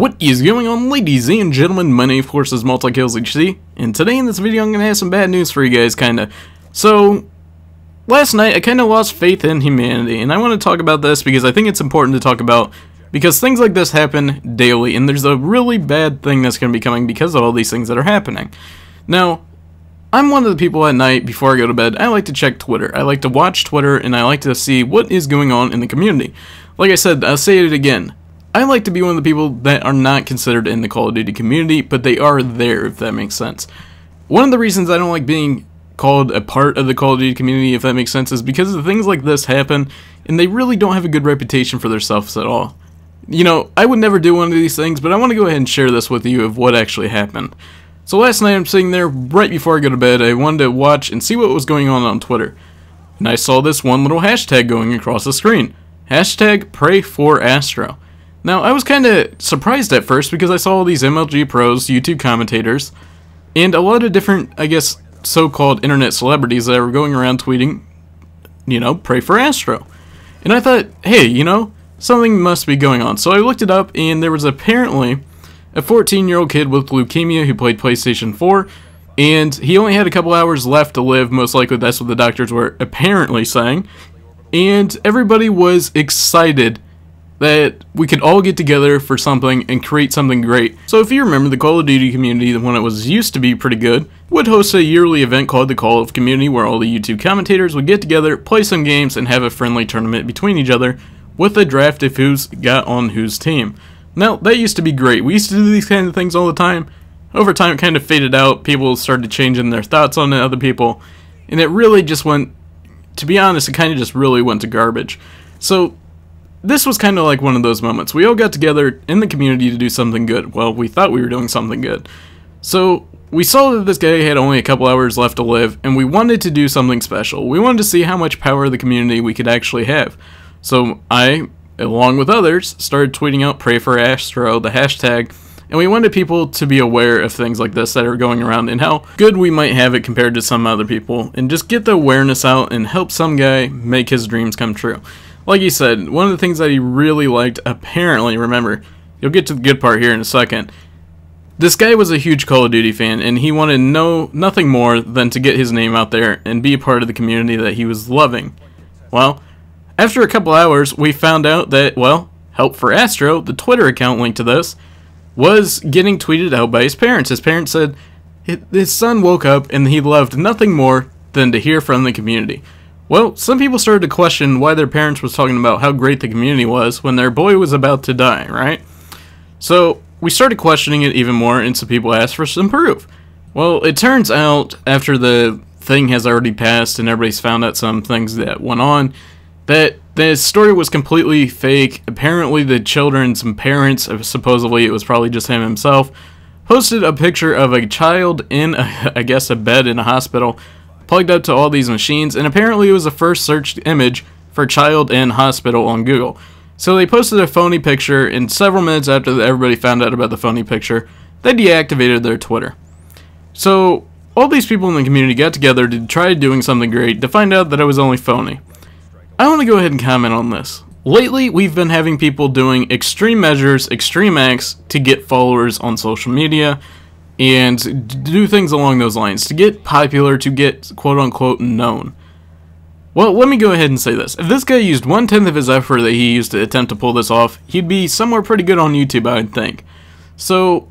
What is going on, ladies and gentlemen? My name, of course, is MultiKillsHD, and today in this video I'm going to have some bad news for you guys, kinda. So, last night I kinda lost faith in humanity, and I want to talk about this because I think it's important to talk about, because things like this happen daily, and there's a really bad thing that's going to be coming because of all these things that are happening. Now, I'm one of the people at night, before I go to bed, I like to check Twitter. I like to watch Twitter, and I like to see what is going on in the community. Like I said, I'll say it again. I like to be one of the people that are not considered in the Call of Duty community, but they are there, if that makes sense. One of the reasons I don't like being called a part of the Call of Duty community, if that makes sense, is because of things like this happen, and they really don't have a good reputation for themselves at all. You know, I would never do one of these things, but I want to go ahead and share this with you of what actually happened. So last night I'm sitting there right before I go to bed. I wanted to watch and see what was going on Twitter. And I saw this one little hashtag going across the screen. Hashtag pray for Astro. Now, I was kind of surprised at first because I saw all these MLG pros, YouTube commentators, and a lot of different, I guess, so-called internet celebrities that were going around tweeting, you know, pray for Astro. And I thought, hey, you know, something must be going on. So I looked it up, and there was apparently a 14-year-old kid with leukemia who played PlayStation 4, and he only had a couple hours left to live. Most likely that's what the doctors were apparently saying. And everybody was excited that we could all get together for something and create something great. So if you remember, the Call of Duty community, when it was used to be pretty good, would host a yearly event called the Call of Community, where all the YouTube commentators would get together, play some games, and have a friendly tournament between each other with a draft of who's got on whose team. Now, that used to be great. We used to do these kind of things all the time. Over time, it kind of faded out. People started changing their thoughts on other people, and it really just went, to be honest, it kind of just really went to garbage. So this was kind of like one of those moments. We all got together in the community to do something good. Well, we thought we were doing something good. So we saw that this guy had only a couple hours left to live, and we wanted to do something special. We wanted to see how much power of the community we could actually have. So I, along with others, started tweeting out pray for Astro, the hashtag, and we wanted people to be aware of things like this that are going around and how good we might have it compared to some other people, and just get the awareness out and help some guy make his dreams come true. Like he said, one of the things that he really liked, apparently, remember, you'll get to the good part here in a second, this guy was a huge Call of Duty fan, and he wanted nothing more than to get his name out there and be a part of the community that he was loving. Well, after a couple hours, we found out that, well, Help for Astro, the Twitter account linked to this, was getting tweeted out by his parents. His parents said his son woke up and he loved nothing more than to hear from the community. Well, some people started to question why their parents was talking about how great the community was when their boy was about to die, right? So we started questioning it even more, and some people asked for some proof. Well, it turns out, after the thing has already passed and everybody's found out some things that went on, that the story was completely fake. Apparently the children's parents, supposedly it was probably just him himself, posted a picture of a child in, I guess, a bed in a hospital, plugged up to all these machines, and apparently it was the first searched image for child in hospital on Google. So they posted a phony picture, and several minutes after everybody found out about the phony picture, they deactivated their Twitter. So all these people in the community got together to try doing something great, to find out that it was only phony. I want to go ahead and comment on this. Lately, we've been having people doing extreme measures, extreme acts to get followers on social media, and do things along those lines, to get popular, to get quote-unquote known. Well, let me go ahead and say this. If this guy used 1/10 of his effort that he used to attempt to pull this off, he'd be somewhere pretty good on YouTube, I would think. So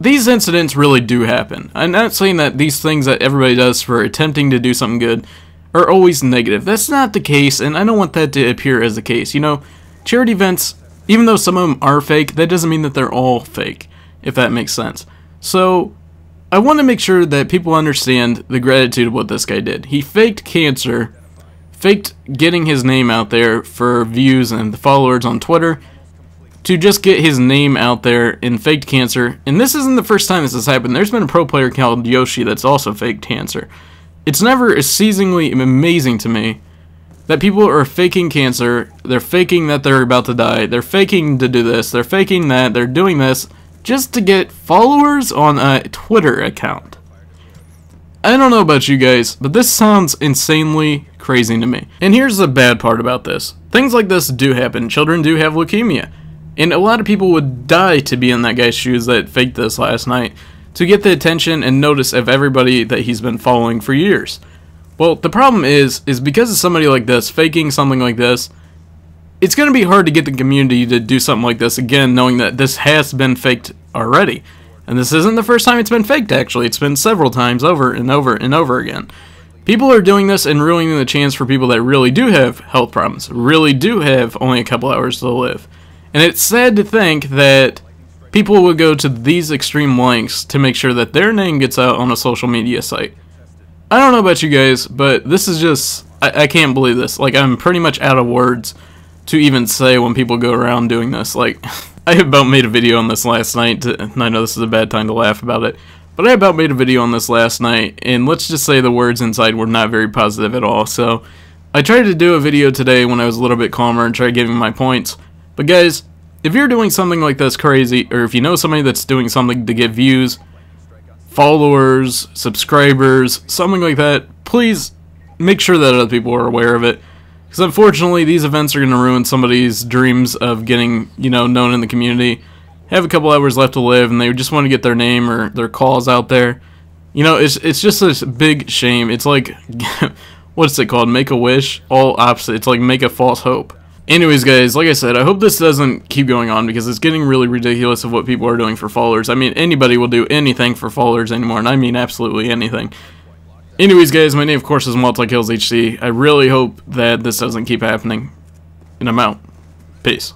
these incidents really do happen. I'm not saying that these things that everybody does for attempting to do something good are always negative. That's not the case, and I don't want that to appear as the case. You know, charity events, even though some of them are fake, that doesn't mean that they're all fake, if that makes sense. So I want to make sure that people understand the gratitude of what this guy did. He faked cancer, faked getting his name out there for views and the followers on Twitter, to just get his name out there, and faked cancer. And this isn't the first time this has happened. There's been a pro player called Yoshi that's also faked cancer. It's never exceedingly amazing to me that people are faking cancer, they're faking that they're about to die, they're faking to do this, they're faking that, they're doing this, just to get followers on a Twitter account. I don't know about you guys, but this sounds insanely crazy to me. And here's the bad part about this. Things like this do happen. Children do have leukemia. And a lot of people would die to be in that guy's shoes that faked this last night, to get the attention and notice of everybody that he's been following for years. Well, the problem is because of somebody like this faking something like this, it's going to be hard to get the community to do something like this again, knowing that this has been faked already. And this isn't the first time it's been faked, actually. It's been several times over and over and over again. People are doing this and ruining the chance for people that really do have health problems, really do have only a couple hours to live. And it's sad to think that people will go to these extreme lengths to make sure that their name gets out on a social media site. I don't know about you guys, but this is just, I can't believe this. Like, I'm pretty much out of words to even say when people go around doing this. Like, I about made a video on this last night, and I know this is a bad time to laugh about it, but I about made a video on this last night, and let's just say the words inside were not very positive at all. So I tried to do a video today when I was a little bit calmer and try giving my points. But guys, if you're doing something like this crazy, or if you know somebody that's doing something to get views, followers, subscribers, something like that, please make sure that other people are aware of it. Because unfortunately, these events are going to ruin somebody's dreams of getting, known in the community. Have a couple hours left to live, and they just want to get their name or their cause out there. It's just a big shame. It's like, what's it called? Make a wish? All opposite. It's like make a false hope. Anyways, guys, like I said, I hope this doesn't keep going on because it's getting really ridiculous of what people are doing for followers. I mean, anybody will do anything for followers anymore, and I mean absolutely anything. Anyways, guys, my name, of course, is MultiKillsHC. I really hope that this doesn't keep happening, and I'm out. Peace.